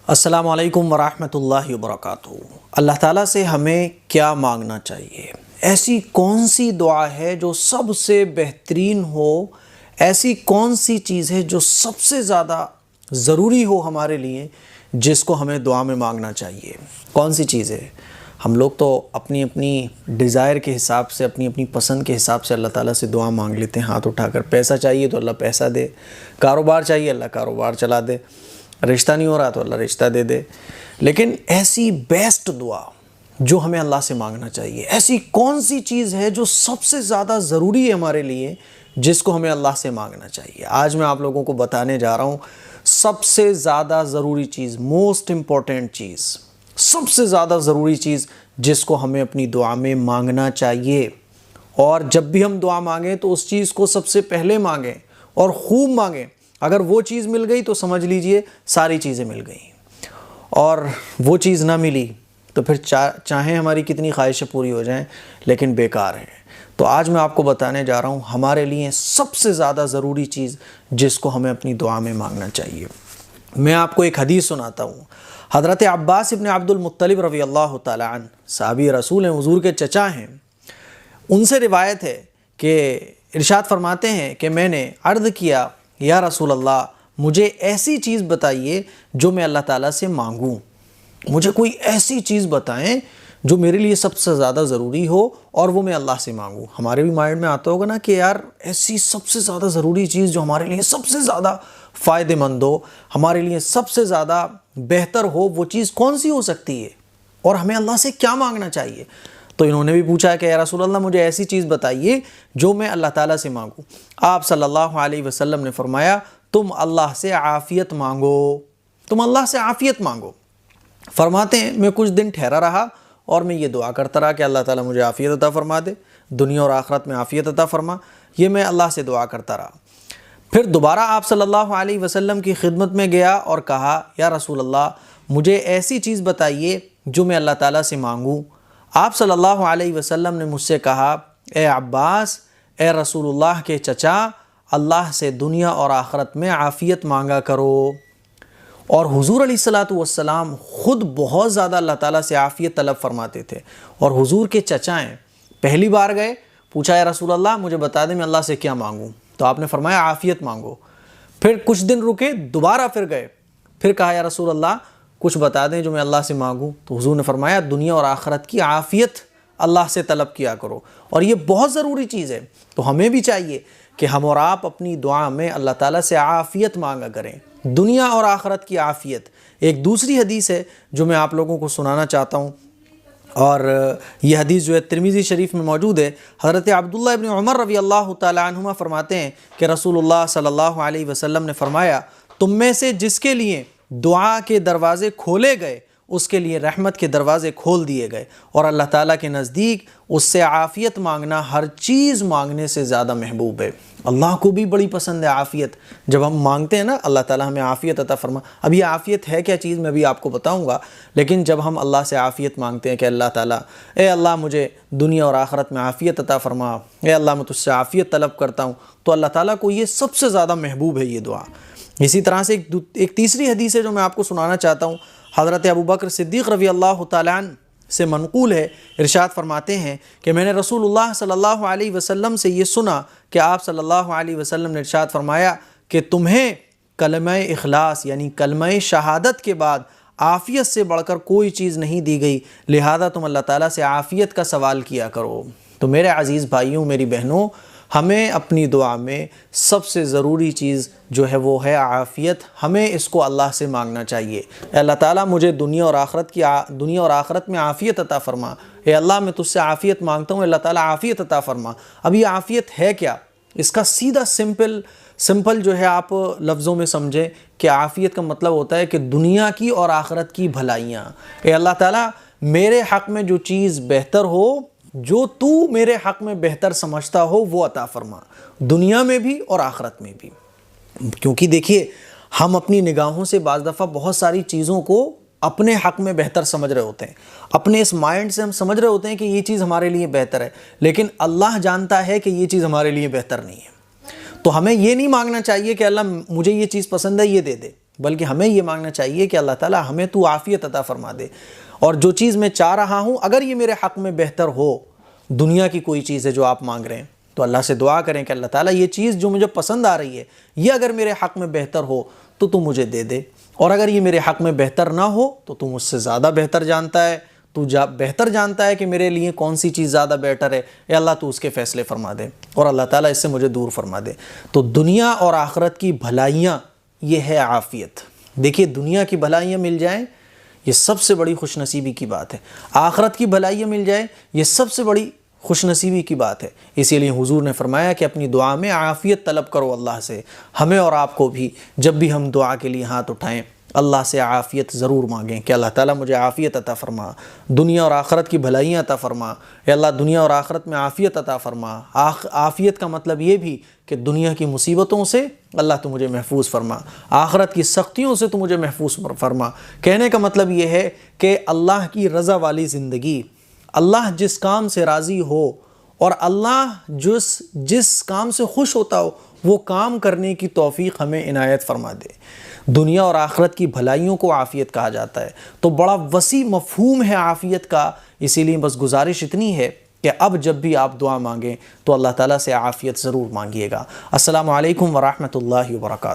السلام علیکم ورحمۃ اللہ وبرکاتہ۔ اللہ تعالیٰ سے ہمیں کیا مانگنا چاہیے؟ ایسی کون سی دعا ہے جو سب سے بہترین ہو؟ ایسی کون سی چیز ہے جو سب سے زیادہ ضروری ہو ہمارے لیے، جس کو ہمیں دعا میں مانگنا چاہیے؟ کون سی چیز ہے؟ ہم لوگ تو اپنی اپنی ڈیزائر کے حساب سے، اپنی اپنی پسند کے حساب سے اللہ تعالیٰ سے دعا مانگ لیتے ہیں ہاتھ اٹھا کر۔ پیسہ چاہیے تو اللہ پیسہ دے، کاروبار چاہیے اللہ کاروبار چلا دے، رشتہ نہیں ہو رہا تو اللہ رشتہ دے دے۔ لیکن ایسی بیسٹ دعا جو ہمیں اللہ سے مانگنا چاہیے، ایسی کون سی چیز ہے جو سب سے زیادہ ضروری ہے ہمارے لیے، جس کو ہمیں اللہ سے مانگنا چاہیے؟ آج میں آپ لوگوں کو بتانے جا رہا ہوں سب سے زیادہ ضروری چیز، موسٹ امپورٹنٹ چیز، سب سے زیادہ ضروری چیز جس کو ہمیں اپنی دعا میں مانگنا چاہیے۔ اور جب بھی ہم دعا مانگیں تو اس چیز کو سب سے پہلے مانگیں اور خوب مانگیں۔ اگر وہ چیز مل گئی تو سمجھ لیجئے ساری چیزیں مل گئیں، اور وہ چیز نہ ملی تو پھر چاہیں ہماری کتنی خواہشیں پوری ہو جائیں لیکن بیکار ہیں۔ تو آج میں آپ کو بتانے جا رہا ہوں ہمارے لیے سب سے زیادہ ضروری چیز جس کو ہمیں اپنی دعا میں مانگنا چاہیے۔ میں آپ کو ایک حدیث سناتا ہوں۔ حضرت عباس ابن عبد المطلب رضی اللہ تعالیٰ عنہ، صحابی رسول ہیں، حضور کے چچا ہیں، ان سے روایت ہے کہ ارشاد فرماتے ہیں کہ میں نے عرض کیا یا رسول اللہ، مجھے ایسی چیز بتائیے جو میں اللہ تعالیٰ سے مانگوں، مجھے کوئی ایسی چیز بتائیں جو میرے لیے سب سے زیادہ ضروری ہو اور وہ میں اللہ سے مانگوں۔ ہمارے بھی مائنڈ میں آتا ہوگا نا کہ یار ایسی سب سے زیادہ ضروری چیز جو ہمارے لیے سب سے زیادہ فائدہ مند ہو، ہمارے لیے سب سے زیادہ بہتر ہو، وہ چیز کون سی ہو سکتی ہے اور ہمیں اللہ سے کیا مانگنا چاہیے؟ تو انہوں نے بھی پوچھا کہ یا رسول اللہ، مجھے ایسی چیز بتائیے جو میں اللہ تعالیٰ سے مانگوں۔ آپ صلی اللہ علیہ وسلم نے فرمایا، تم اللہ سے عافیت مانگو، تم اللہ سے عافیت مانگو۔ فرماتے ہیں میں کچھ دن ٹھہرا رہا اور میں یہ دعا کرتا رہا کہ اللہ تعالیٰ مجھے عافیت عطا فرما دے، دنیا اور آخرت میں عافیت عطا فرما، یہ میں اللہ سے دعا کرتا رہا۔ پھر دوبارہ آپ صلی اللہ علیہ وسلم کی خدمت میں گیا اور کہا یا رسول اللہ، مجھے ایسی چیز بتائیے جو میں اللہ تعالیٰ سے مانگوں۔ آپ صلی اللہ علیہ وسلم نے مجھ سے کہا، اے عباس، اے رسول اللہ کے چچا، اللہ سے دنیا اور آخرت میں عافیت مانگا کرو۔ اور حضور علیہ الصلوۃ والسلام خود بہت زیادہ اللہ تعالیٰ سے عافیت طلب فرماتے تھے، اور حضور کے چچا ہیں۔ پہلی بار گئے، پوچھا یا رسول اللہ، مجھے بتا دیں میں اللہ سے کیا مانگوں؟ تو آپ نے فرمایا عافیت مانگو۔ پھر کچھ دن رکے، دوبارہ پھر گئے، پھر کہا یا رسول اللہ کچھ بتا دیں جو میں اللہ سے مانگوں؟ تو حضور نے فرمایا دنیا اور آخرت کی عافیت اللہ سے طلب کیا کرو، اور یہ بہت ضروری چیز ہے۔ تو ہمیں بھی چاہیے کہ ہم اور آپ اپنی دعا میں اللہ تعالیٰ سے عافیت مانگا کریں، دنیا اور آخرت کی عافیت۔ ایک دوسری حدیث ہے جو میں آپ لوگوں کو سنانا چاہتا ہوں، اور یہ حدیث جو ہے ترمذی شریف میں موجود ہے۔ حضرت عبداللہ ابن عمر رضی اللہ تعالیٰ عنہما فرماتے ہیں کہ رسول اللہ صلی اللہ علیہ وسلم نے فرمایا، تم میں سے جس کے لیے دعا کے دروازے کھولے گئے اس کے لیے رحمت کے دروازے کھول دیے گئے، اور اللہ تعالیٰ کے نزدیک اس سے عافیت مانگنا ہر چیز مانگنے سے زیادہ محبوب ہے۔ اللہ کو بھی بڑی پسند ہے عافیت۔ جب ہم مانگتے ہیں نا اللہ تعالیٰ ہمیں عافیت عطا فرما، اب یہ عافیت ہے کیا چیز میں بھی آپ کو بتاؤں گا، لیکن جب ہم اللہ سے عافیت مانگتے ہیں کہ اللہ تعالیٰ، اے اللہ مجھے دنیا اور آخرت میں عافیت عطا فرما، اے اللہ میں تجھ سے عافیت طلب کرتا ہوں، تو اللہ تعالیٰ کو یہ سب سے زیادہ محبوب ہے یہ دعا۔ اسی طرح سے ایک تیسری حدیث ہے جو میں آپ کو سنانا چاہتا ہوں۔ حضرت ابوبکر صدیق رضی اللہ تعالیٰ عنہ سے منقول ہے، ارشاد فرماتے ہیں کہ میں نے رسول اللہ صلی اللہ علیہ وسلم سے یہ سنا کہ آپ صلی اللہ علیہ وسلم نے ارشاد فرمایا کہ تمہیں کلمہ اخلاص یعنی کلمہ شہادت کے بعد عافیت سے بڑھ کر کوئی چیز نہیں دی گئی، لہذا تم اللہ تعالیٰ سے عافیت کا سوال کیا کرو۔ تو میرے عزیز بھائیوں، میری بہنوں، ہمیں اپنی دعا میں سب سے ضروری چیز جو ہے وہ ہے عافیت۔ ہمیں اس کو اللہ سے مانگنا چاہیے، اے اللہ تعالیٰ مجھے دنیا اور آخرت میں عافیت عطا فرما، اے اللہ میں تجھ سے عافیت مانگتا ہوں، اللہ تعالیٰ عافیت عطا فرما۔ اب یہ عافیت ہے کیا؟ اس کا سیدھا سمپل جو ہے آپ لفظوں میں سمجھیں کہ عافیت کا مطلب ہوتا ہے کہ دنیا کی اور آخرت کی بھلائیاں، اے اللہ تعالیٰ میرے حق میں جو چیز بہتر ہو، جو تو میرے حق میں بہتر سمجھتا ہو وہ عطا فرما، دنیا میں بھی اور آخرت میں بھی۔ کیونکہ دیکھیے ہم اپنی نگاہوں سے بعض دفعہ بہت ساری چیزوں کو اپنے حق میں بہتر سمجھ رہے ہوتے ہیں، اپنے اس مائنڈ سے ہم سمجھ رہے ہوتے ہیں کہ یہ چیز ہمارے لیے بہتر ہے، لیکن اللہ جانتا ہے کہ یہ چیز ہمارے لیے بہتر نہیں ہے۔ تو ہمیں یہ نہیں مانگنا چاہیے کہ اللہ مجھے یہ چیز پسند ہے یہ دے دے، بلکہ ہمیں یہ مانگنا چاہیے کہ اللہ تعالیٰ ہمیں تو عافیت عطا فرما دے، اور جو چیز میں چاہ رہا ہوں اگر یہ میرے حق میں بہتر ہو، دنیا کی کوئی چیز ہے جو آپ مانگ رہے ہیں، تو اللہ سے دعا کریں کہ اللہ تعالیٰ یہ چیز جو مجھے پسند آ رہی ہے یہ اگر میرے حق میں بہتر ہو تو تو مجھے دے دے، اور اگر یہ میرے حق میں بہتر نہ ہو تو مجھ سے زیادہ بہتر جانتا ہے، بہتر جانتا ہے کہ میرے لیے کون سی چیز زیادہ بیٹر ہے، اے اللہ تو اس کے فیصلے فرما دے، اور اللہ تعالیٰ اس سے مجھے دور فرما دے۔ تو دنیا اور آخرت کی بھلائیاں یہ ہے عافیت۔ دیکھیے دنیا کی بھلائیاں مل جائیں یہ سب سے بڑی خوش نصیبی کی بات ہے، آخرت کی بھلائیاں مل جائیں یہ سب سے بڑی خوش نصیبی کی بات ہے۔ اسی لیے حضور نے فرمایا کہ اپنی دعا میں عافیت طلب کرو اللہ سے۔ ہمیں اور آپ کو بھی جب بھی ہم دعا کے لیے ہاتھ اٹھائیں اللہ سے عافیت ضرور مانگیں کہ اللہ تعالیٰ مجھے عافیت عطا فرما، دنیا اور آخرت کی بھلائیاں عطا فرما، اے اللہ دنیا اور آخرت میں عافیت عطا فرما۔ عافیت کا مطلب یہ بھی کہ دنیا کی مصیبتوں سے اللہ تو مجھے محفوظ فرما، آخرت کی سختیوں سے تو مجھے محفوظ فرما۔ کہنے کا مطلب یہ ہے کہ اللہ کی رضا والی زندگی، اللہ جس کام سے راضی ہو اور اللہ جس کام سے خوش ہوتا ہو وہ کام کرنے کی توفیق ہمیں عنایت فرما دے۔ دنیا اور آخرت کی بھلائیوں کو عافیت کہا جاتا ہے، تو بڑا وسیع مفہوم ہے عافیت کا۔ اسی لیے بس گزارش اتنی ہے کہ اب جب بھی آپ دعا مانگیں تو اللہ تعالیٰ سے عافیت ضرور مانگیے گا۔ السلام علیکم ورحمۃ اللہ وبرکاتہ۔